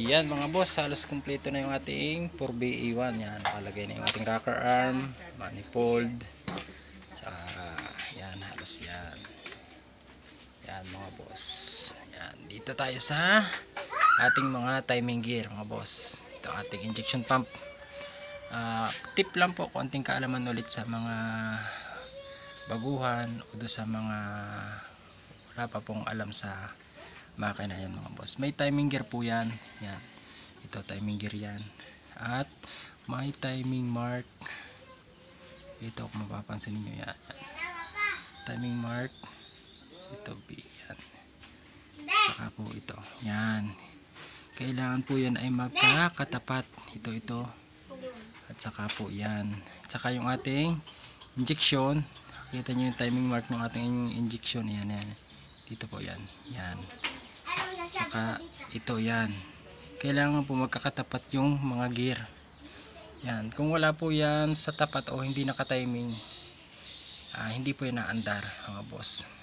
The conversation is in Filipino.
Yan mga boss, halos kumpleto na yung ating 4BE1. Yan, nakalagay na yung ating rocker arm, manifold. Sa yan, halos yan. Yan mga boss. Yan, dito tayo sa ating mga timing gear mga boss. Ito ating injection pump. Tip lang po, konting kaalaman ulit sa mga baguhan o do sa mga wala pa pong alam sa makina. Yan mga boss, may timing gear po yan. Yan, ito timing gear yan, at may timing mark ito kung mapapansin niyo. Yan, timing mark ito B, yan, saka po ito. Yan, kailangan po yan ay magkakatapat, ito at saka po yan, saka yung ating injection. Kita nyo yung timing mark ng ating injection. Yan, dito po yan, yan, saka ito. Yan, kailangan po magkakatapat yung mga gear. Yan, kung wala po yan sa tapat o hindi naka-timing, hindi po yan naandar mga boss.